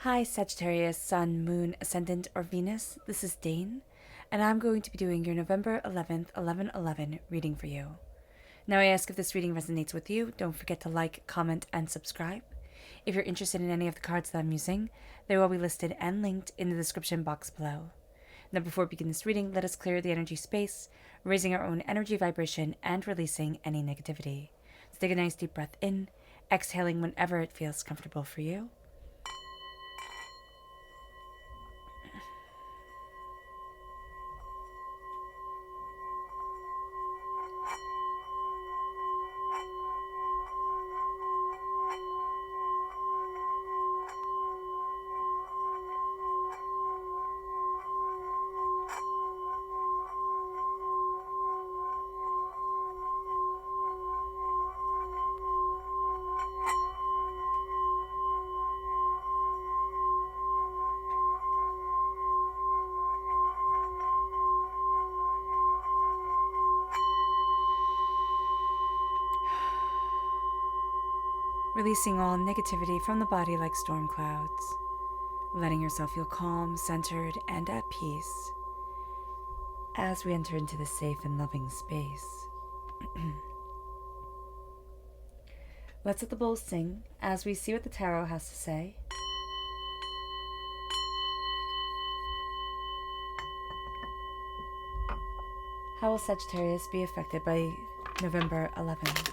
Hi Sagittarius, Sun, Moon, Ascendant, or Venus. This is Dane, and I'm going to be doing your November 11th, 11/11 reading for you. Now I ask if this reading resonates with you, don't forget to like, comment, and subscribe. If you're interested in any of the cards that I'm using, they will be listed and linked in the description box below. Now before we begin this reading, let us clear the energy space, raising our own energy vibration and releasing any negativity. So take a nice deep breath in, exhaling whenever it feels comfortable for you. Releasing all negativity from the body like storm clouds. Letting yourself feel calm, centered, and at peace as we enter into this safe and loving space. Let's let the bowls sing as we see what the tarot has to say. How will Sagittarius be affected by November 11th?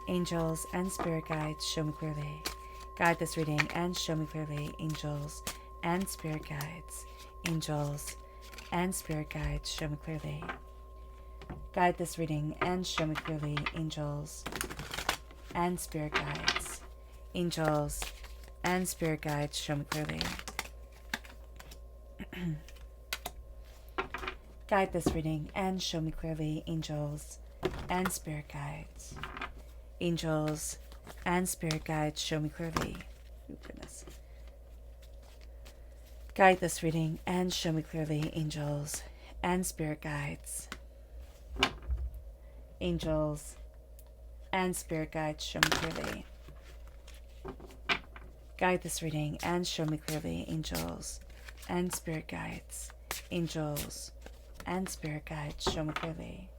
Angels and spirit guides, show me clearly. Guide this reading and show me clearly. Angels and spirit guides. Angels and spirit guides, show me clearly. Guide this reading and show me clearly. Angels and spirit guides. Angels and spirit guides, show me clearly. Guide this reading and show me clearly. Angels and spirit guides. Angels and spirit guides, show me clearly. Oh, goodness. Guide this reading and show me clearly. Angels and spirit guides. Angels and spirit guides, show me clearly. Guide this reading and show me clearly. Angels and spirit guides. Angels and spirit guides, show me clearly.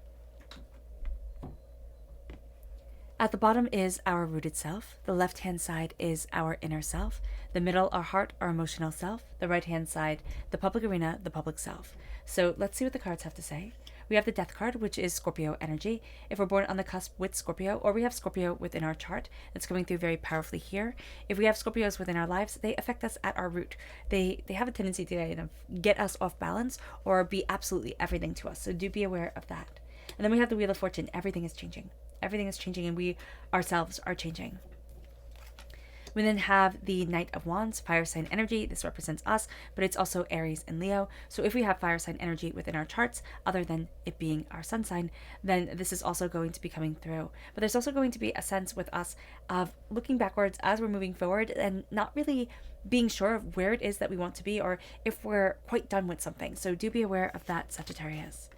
At the bottom is our rooted self. The left-hand side is our inner self. The middle, our heart, our emotional self. The right-hand side, the public arena, the public self. So let's see what the cards have to say. We have the Death card, which is Scorpio energy. If we're born on the cusp with Scorpio, or we have Scorpio within our chart, it's coming through very powerfully here. If we have Scorpios within our lives, they affect us at our root. They have a tendency to kind of get us off balance or be absolutely everything to us. So do be aware of that. And then we have the Wheel of Fortune. Everything is changing. Everything is changing, and we ourselves are changing. We then have the Knight of Wands, fire sign energy. This represents us, but it's also Aries and Leo. So if we have fire sign energy within our charts, other than it being our sun sign, then this is also going to be coming through. But there's also going to be a sense with us of looking backwards as we're moving forward and not really being sure of where it is that we want to be or if we're quite done with something. So do be aware of that, Sagittarius.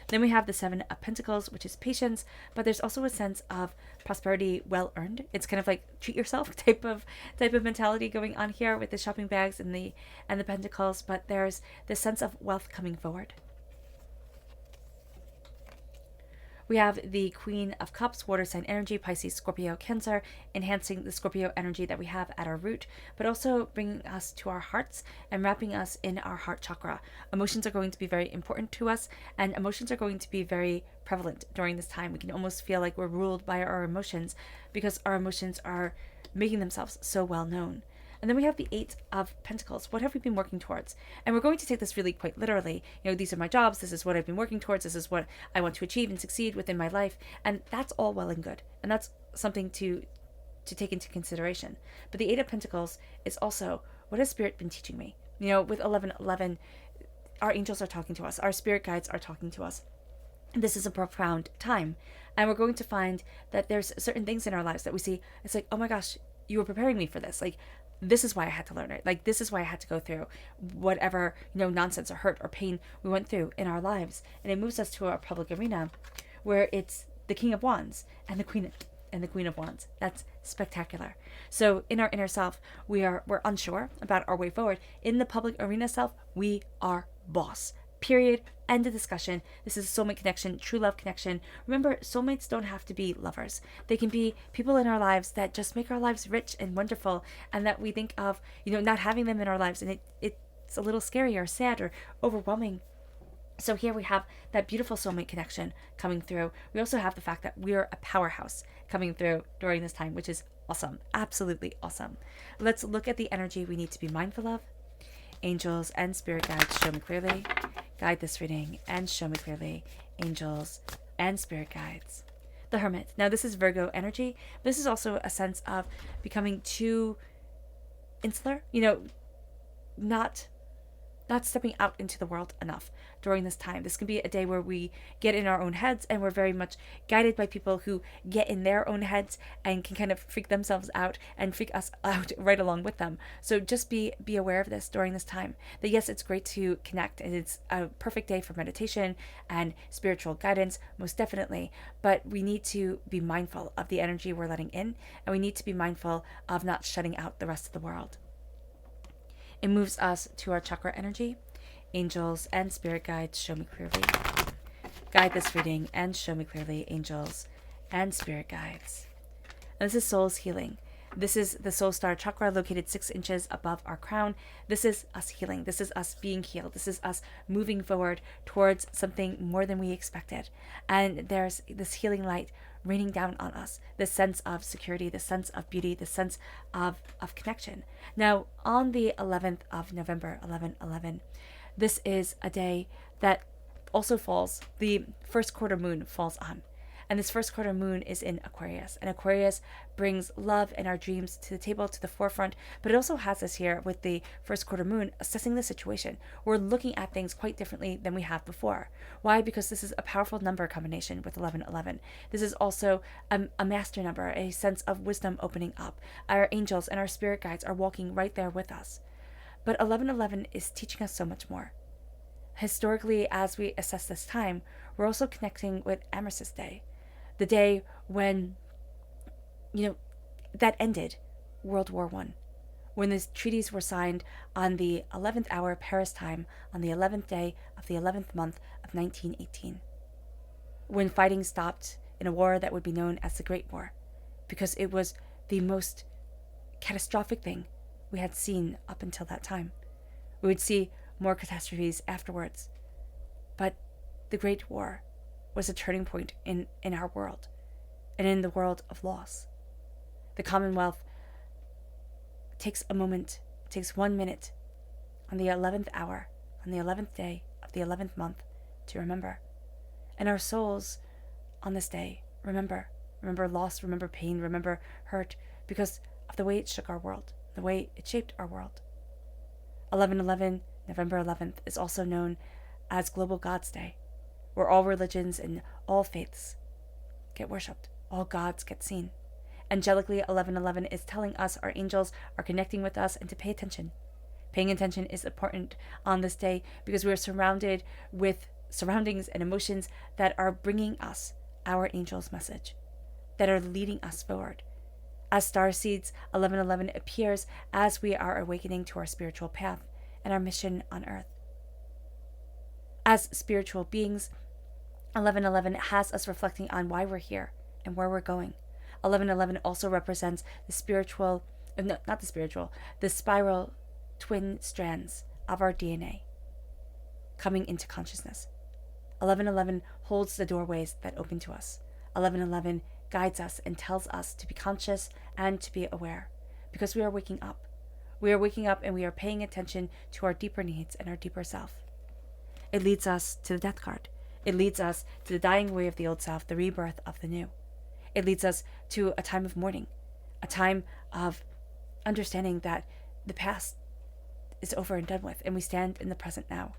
Then we have the Seven of Pentacles, which is patience, but there's also a sense of prosperity well earned. It's kind of like treat yourself type of mentality going on here with the shopping bags and the pentacles, but there's this sense of wealth coming forward. We have the Queen of Cups, water sign energy, Pisces, Scorpio, Cancer, enhancing the Scorpio energy that we have at our root, but also bringing us to our hearts and wrapping us in our heart chakra. Emotions are going to be very important to us, and emotions are going to be very prevalent during this time. We can almost feel like we're ruled by our emotions because our emotions are making themselves so well known. And then we have the Eight of Pentacles. What have we been working towards? And we're going to take this really quite literally. You know, these are my jobs. This is what I've been working towards. This is what I want to achieve and succeed within my life. And that's all well and good. And that's something to take into consideration. But the Eight of Pentacles is also, what has Spirit been teaching me? You know, with 11/11, our angels are talking to us. Our spirit guides are talking to us. This is a profound time. And we're going to find that there's certain things in our lives that we see. It's like, oh my gosh, you were preparing me for this. Like, this is why I had to learn it. Like, this is why I had to go through whatever, nonsense or hurt or pain we went through in our lives. And it moves us to our public arena where it's the King of Wands and the Queen and the Queen of Wands. That's spectacular. So in our inner self, we're unsure about our way forward. In the public arena self, we are boss. Period. End of discussion. This is a soulmate connection, true love connection. Remember, soulmates don't have to be lovers. They can be people in our lives that just make our lives rich and wonderful, and that we think of, not having them in our lives, and it's a little scary or sad or overwhelming. So here we have that beautiful soulmate connection coming through. We also have the fact that we're a powerhouse coming through during this time, which is awesome. Absolutely awesome. Let's look at the energy we need to be mindful of. Angels and spirit guides, show me clearly. Guide this reading and show me clearly. Angels and spirit guides. The Hermit. Now this is Virgo energy. This is also a sense of becoming too insular, not stepping out into the world enough during this time. This can be a day where we get in our own heads, and we're very much guided by people who get in their own heads and can kind of freak themselves out and freak us out right along with them. So just be aware of this during this time. That yes, it's great to connect, and it's a perfect day for meditation and spiritual guidance, most definitely. But we need to be mindful of the energy we're letting in, and we need to be mindful of not shutting out the rest of the world. It moves us to our chakra energy. Angels and spirit guides, show me clearly. Guide this reading and show me clearly, angels and spirit guides. And this is soul's healing. This is the soul star chakra located 6 inches above our crown. This is us healing. This is us being healed. This is us moving forward towards something more than we expected. And there's this healing light raining down on us, this sense of security, this sense of beauty, this sense of connection. Now, on the 11th of November, 11/11, this is a day that also falls, the first quarter moon falls on. And this first quarter moon is in Aquarius. And Aquarius brings love and our dreams to the table, to the forefront. But it also has us here with the first quarter moon assessing the situation. We're looking at things quite differently than we have before. Why? Because this is a powerful number combination with 11/11. This is also a master number, a sense of wisdom opening up. Our angels and our spirit guides are walking right there with us. But 11/11 is teaching us so much more. Historically, as we assess this time, we're also connecting with Armistice Day. The day when, that ended World War I. When the treaties were signed on the 11th hour Paris time on the 11th day of the 11th month of 1918. When fighting stopped in a war that would be known as the Great War, because it was the most catastrophic thing we had seen up until that time. We would see more catastrophes afterwards. But the Great War was a turning point in our world and in the world of loss. The Commonwealth takes a moment, takes 1 minute on the 11th hour, on the 11th day of the 11th month to remember. And our souls on this day remember loss, remember pain, remember hurt, because of the way it shook our world, the way it shaped our world. 11/11, November 11th, is also known as Global Gods Day, where all religions and all faiths get worshipped, all gods get seen. Angelically, 11/11 is telling us our angels are connecting with us and to pay attention. Paying attention is important on this day because we are surrounded with surroundings and emotions that are bringing us our angel's message, that are leading us forward. As star seeds, 11/11 appears as we are awakening to our spiritual path and our mission on earth. As spiritual beings, 11/11 has us reflecting on why we're here and where we're going. 11/11 also represents the spiral twin strands of our DNA coming into consciousness. 11/11 holds the doorways that open to us. 11/11 guides us and tells us to be conscious and to be aware, because we are waking up. We are waking up and we are paying attention to our deeper needs and our deeper self. It leads us to the death card. It leads us to the dying away of the old self, the rebirth of the new. It leads us to a time of mourning, a time of understanding that the past is over and done with, and we stand in the present now.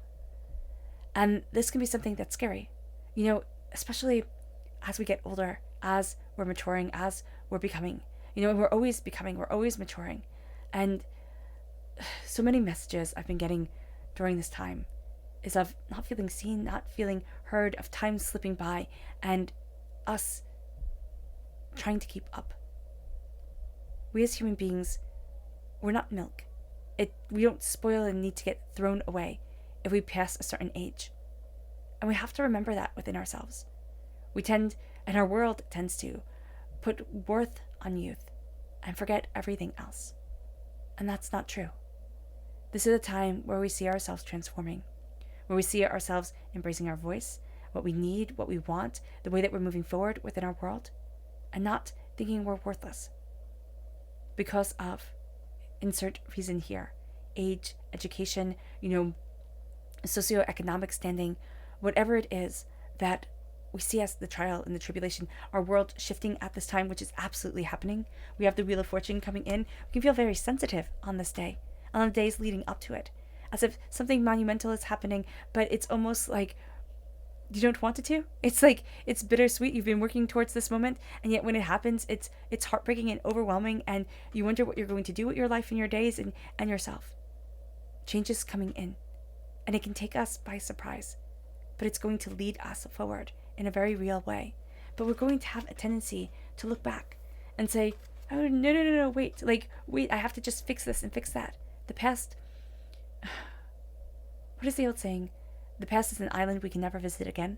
And this can be something that's scary, especially as we get older, as we're maturing, as we're becoming, and we're always becoming, we're always maturing. And so many messages I've been getting during this time is of not feeling seen, not feeling heard, of time slipping by, and us trying to keep up. We as human beings, we're not milk. We don't spoil and need to get thrown away if we pass a certain age. And we have to remember that within ourselves. And our world tends to, put worth on youth and forget everything else. And that's not true. This is a time where we see ourselves transforming, where we see ourselves embracing our voice, what we need, what we want, the way that we're moving forward within our world, and not thinking we're worthless because of insert reason here, age, education, socioeconomic standing, whatever it is that we see as the trial and the tribulation, our world shifting at this time, which is absolutely happening. We have the Wheel of Fortune coming in. We can feel very sensitive on this day, on the days leading up to it, as if something monumental is happening, but it's almost like you don't want it to. It's like, it's bittersweet. You've been working towards this moment, and yet when it happens, it's heartbreaking and overwhelming, and you wonder what you're going to do with your life and your days and yourself. Change is coming in, and it can take us by surprise, but it's going to lead us forward in a very real way. But we're going to have a tendency to look back and say, oh, no, wait, I have to just fix this and fix that. The past, what is the old saying? The past is an island we can never visit again.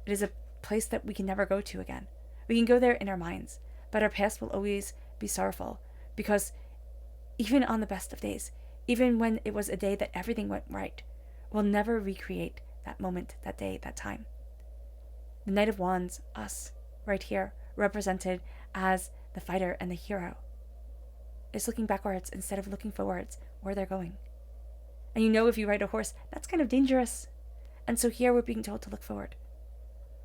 It is a place that we can never go to again. We can go there in our minds, but our past will always be sorrowful, because even on the best of days, even when it was a day that everything went right, we'll never recreate that moment, that day, that time. The Knight of Wands, us, right here, represented as the fighter and the hero, is looking backwards instead of looking forwards where they're going. And if you ride a horse, that's kind of dangerous. And so here we're being told to look forward.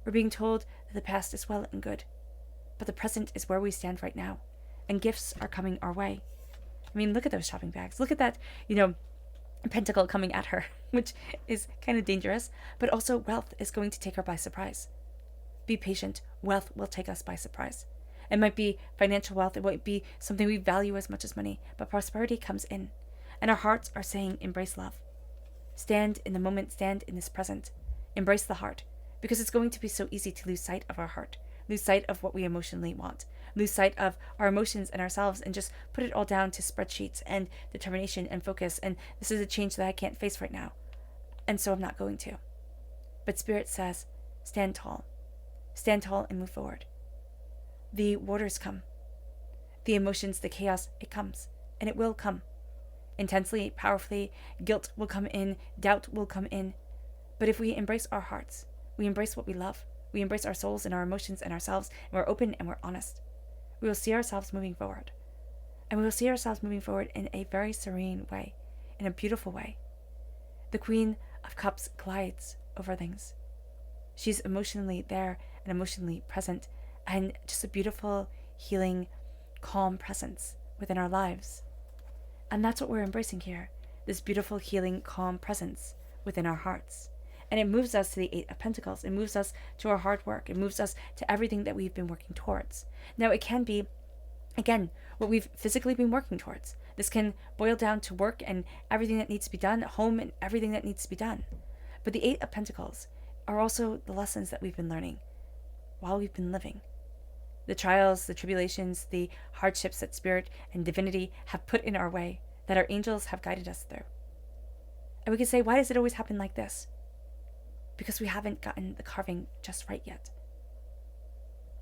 We're being told that the past is well and good, but the present is where we stand right now, and gifts are coming our way. I mean, look at those shopping bags. Look at that, pentacle coming at her, which is kind of dangerous, but also wealth is going to take her by surprise. Be patient. Wealth will take us by surprise. It might be financial wealth. It might be something we value as much as money, but prosperity comes in, and our hearts are saying, embrace love. Stand in the moment, stand in this present. Embrace the heart, because it's going to be so easy to lose sight of our heart, lose sight of what we emotionally want, lose sight of our emotions and ourselves, and just put it all down to spreadsheets and determination and focus, and this is a change that I can't face right now, and so I'm not going to. But Spirit says, stand tall. Stand tall and move forward. The waters come. The emotions, the chaos, it comes, and it will come. Intensely, powerfully, guilt will come in, doubt will come in. But if we embrace our hearts, we embrace what we love, we embrace our souls and our emotions and ourselves, and we're open and we're honest, we will see ourselves moving forward. And we will see ourselves moving forward in a very serene way, in a beautiful way. The Queen of Cups glides over things. She's emotionally there and emotionally present, and just a beautiful, healing, calm presence within our lives. And that's what we're embracing here, this beautiful, healing, calm presence within our hearts. And it moves us to the Eight of Pentacles. It moves us to our hard work. It moves us to everything that we've been working towards. Now, it can be, again, what we've physically been working towards. This can boil down to work and everything that needs to be done, home and everything that needs to be done. But the Eight of Pentacles are also the lessons that we've been learning while we've been living. The trials, the tribulations, the hardships that Spirit and divinity have put in our way, that our angels have guided us through. And we can say, why does it always happen like this? Because we haven't gotten the carving just right yet.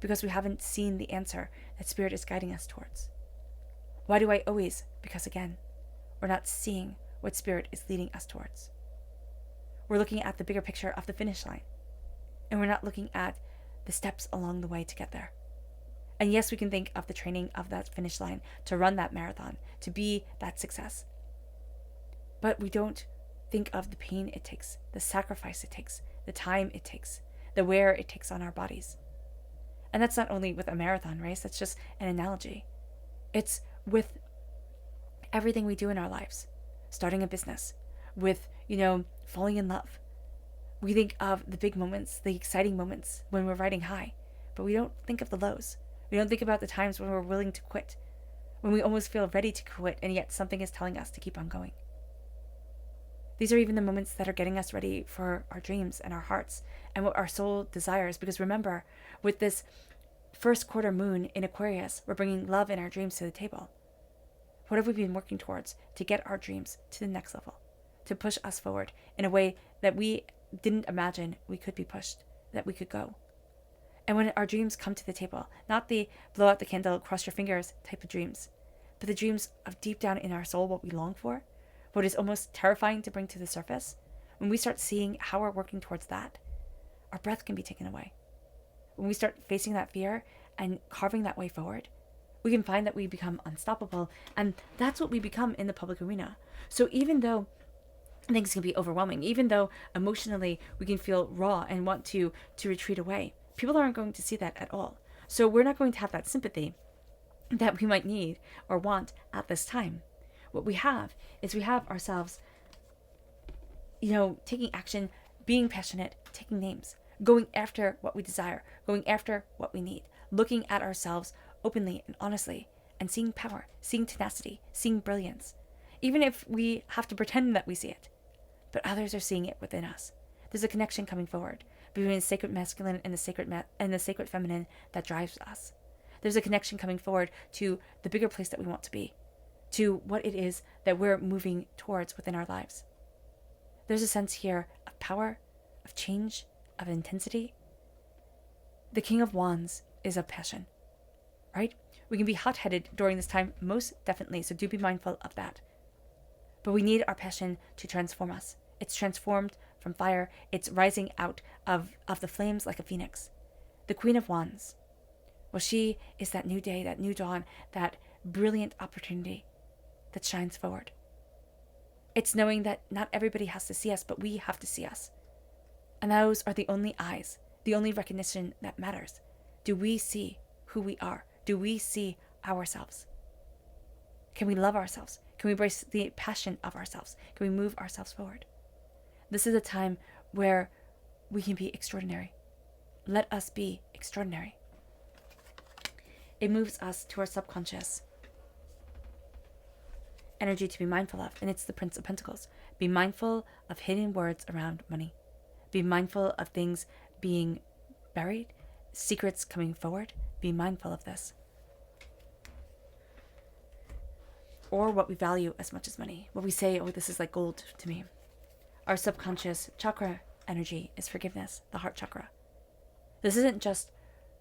Because we haven't seen the answer that Spirit is guiding us towards. Why do I always? Because again, we're not seeing what Spirit is leading us towards. We're looking at the bigger picture of the finish line, and we're not looking at the steps along the way to get there. And yes, we can think of the training of that finish line, to run that marathon, to be that success. But we don't think of the pain it takes, the sacrifice it takes, the time it takes, the wear it takes on our bodies. And that's not only with a marathon race, that's just an analogy. It's with everything we do in our lives, starting a business, with, falling in love. We think of the big moments, the exciting moments when we're riding high, but we don't think of the lows. We don't think about the times when we're willing to quit, when we almost feel ready to quit, and yet something is telling us to keep on going. These are even the moments that are getting us ready for our dreams and our hearts and what our soul desires. Because remember, with this first quarter moon in Aquarius, we're bringing love in our dreams to the table. What have we been working towards to get our dreams to the next level, to push us forward in a way that we didn't imagine we could be pushed, that we could go? And when our dreams come to the table, not the blow out the candle, cross your fingers type of dreams, but the dreams of deep down in our soul, what we long for, what is almost terrifying to bring to the surface, when we start seeing how we're working towards that, our breath can be taken away. When we start facing that fear and carving that way forward, we can find that we become unstoppable, and that's what we become in the public arena. So even though things can be overwhelming, even though emotionally we can feel raw and want to retreat away, people aren't going to see that at all. So we're not going to have that sympathy that we might need or want at this time. What we have is we have ourselves, taking action, being passionate, taking names, going after what we desire, going after what we need, looking at ourselves openly and honestly, and seeing power, seeing tenacity, seeing brilliance, even if we have to pretend that we see it. But others are seeing it within us. There's a connection coming forward between the sacred masculine and the sacred feminine that drives us. There's a connection coming forward to the bigger place that we want to be, to what it is that we're moving towards within our lives. There's a sense here of power, of change, of intensity. The King of Wands is of passion, right? We can be hot-headed during this time, most definitely, so do be mindful of that. But we need our passion to transform us. It's transformed from fire. It's rising out of the flames like a phoenix. The Queen of Wands, well, she is that new day, that new dawn, that brilliant opportunity that shines forward. It's knowing that not everybody has to see us, but we have to see us. And those are the only eyes, the only recognition that matters. Do we see who we are? Do we see ourselves? Can we love ourselves? Can we embrace the passion of ourselves? Can we move ourselves forward? This is a time where we can be extraordinary. Let us be extraordinary. It moves us to our subconscious energy to be mindful of, and it's the Prince of Pentacles. Be mindful of hidden words around money. Be mindful of things being buried, secrets coming forward. Be mindful of this. Or what we value as much as money. What we say, oh, this is like gold to me. Our subconscious chakra energy is forgiveness, the heart chakra. This isn't just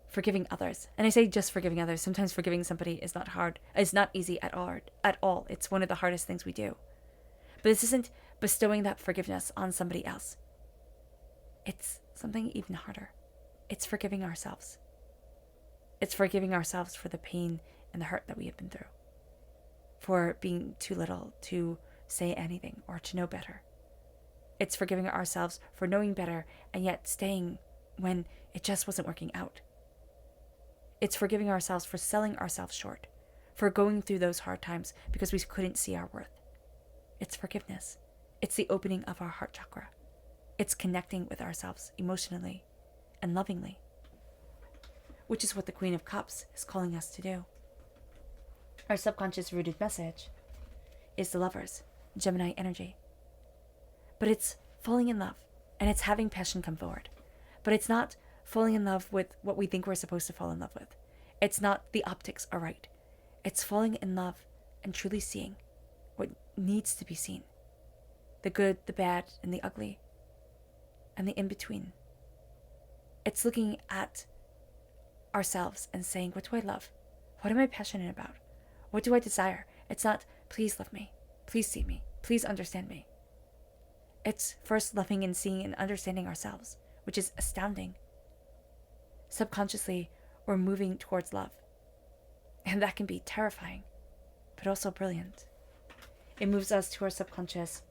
forgiving others. And I say just forgiving others. Sometimes forgiving somebody is not hard. It's not easy at all. It's one of the hardest things we do. But this isn't bestowing that forgiveness on somebody else. It's something even harder. It's forgiving ourselves. It's forgiving ourselves for the pain and the hurt that we have been through. For being too little to say anything or to know better. It's forgiving ourselves for knowing better and yet staying when it just wasn't working out. It's forgiving ourselves for selling ourselves short, for going through those hard times because we couldn't see our worth. It's forgiveness. It's the opening of our heart chakra. It's connecting with ourselves emotionally and lovingly, which is what the Queen of Cups is calling us to do. Our subconscious rooted message is the Lovers, Gemini energy. But it's falling in love, and it's having passion come forward. But it's not falling in love with what we think we're supposed to fall in love with. It's not the optics are right. It's falling in love and truly seeing what needs to be seen. The good, the bad, and the ugly, and the in-between. It's looking at ourselves and saying, what do I love? What am I passionate about? What do I desire? It's not, please love me. Please see me. Please understand me. It's first loving and seeing and understanding ourselves, which is astounding. Subconsciously, we're moving towards love. And that can be terrifying, but also brilliant. It moves us to our subconscious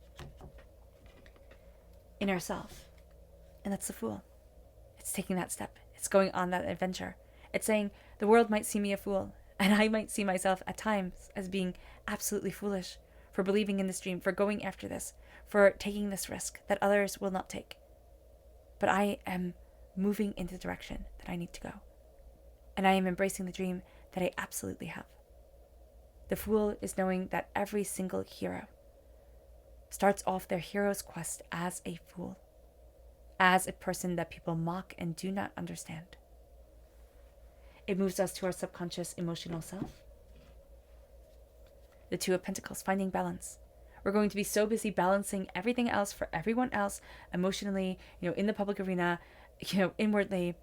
inner self. And that's the Fool. It's taking that step. It's going on that adventure. It's saying, the world might see me a fool, and I might see myself at times as being absolutely foolish for believing in this dream, for going after this, for taking this risk that others will not take. But I am moving in the direction that I need to go. And I am embracing the dream that I absolutely have. The Fool is knowing that every single hero starts off their hero's quest as a fool, as a person that people mock and do not understand. It moves us to our subconscious emotional self. The Two of Pentacles, finding balance. We're going to be so busy balancing everything else for everyone else, emotionally, in the public arena, inwardly,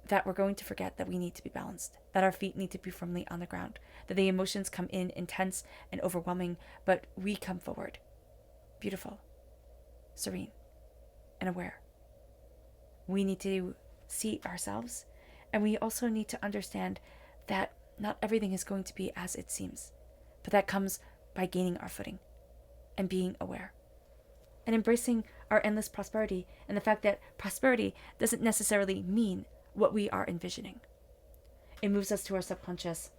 that we're going to forget that we need to be balanced, that our feet need to be firmly on the ground, that the emotions come in intense and overwhelming, but we come forward, beautiful, serene, and aware. We need to see ourselves, and we also need to understand that not everything is going to be as it seems, but that comes by gaining our footing and being aware and embracing our endless prosperity, and the fact that prosperity doesn't necessarily mean what we are envisioning. It moves us to our subconscious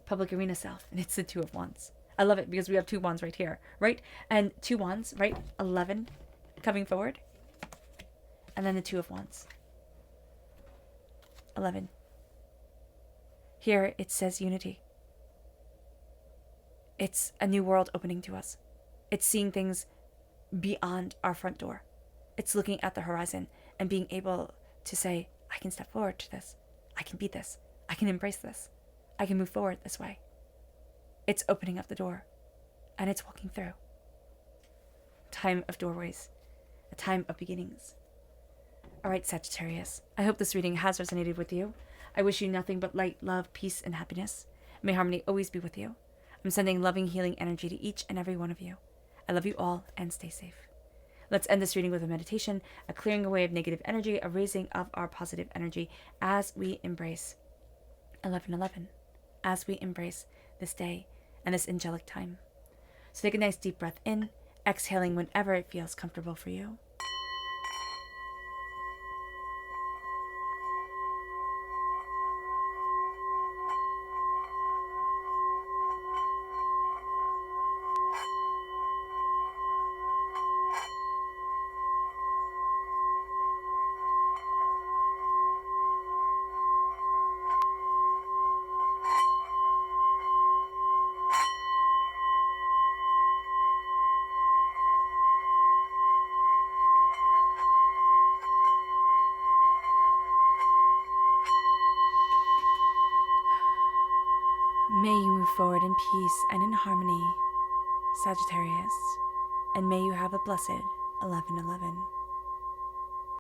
public arena self, and it's the Two of Wands. I love it because we have two wands right here, right? And two wands, right? 11 coming forward, and then the Two of Wands. 11. Here it says unity. It's a new world opening to us. It's seeing things beyond our front door. It's looking at the horizon and being able to say, I can step forward to this. I can be this. I can embrace this. I can move forward this way. It's opening up the door, and it's walking through. Time of doorways, a time of beginnings. All right, Sagittarius, I hope this reading has resonated with you. I wish you nothing but light, love, peace, and happiness. May harmony always be with you. I'm sending loving, healing energy to each and every one of you. I love you all, and stay safe. Let's end this reading with a meditation, a clearing away of negative energy, a raising of our positive energy as we embrace 11:11, as we embrace this day and this angelic time. So take a nice deep breath in, exhaling whenever it feels comfortable for you. May you move forward in peace and in harmony, Sagittarius, and may you have a blessed 11:11.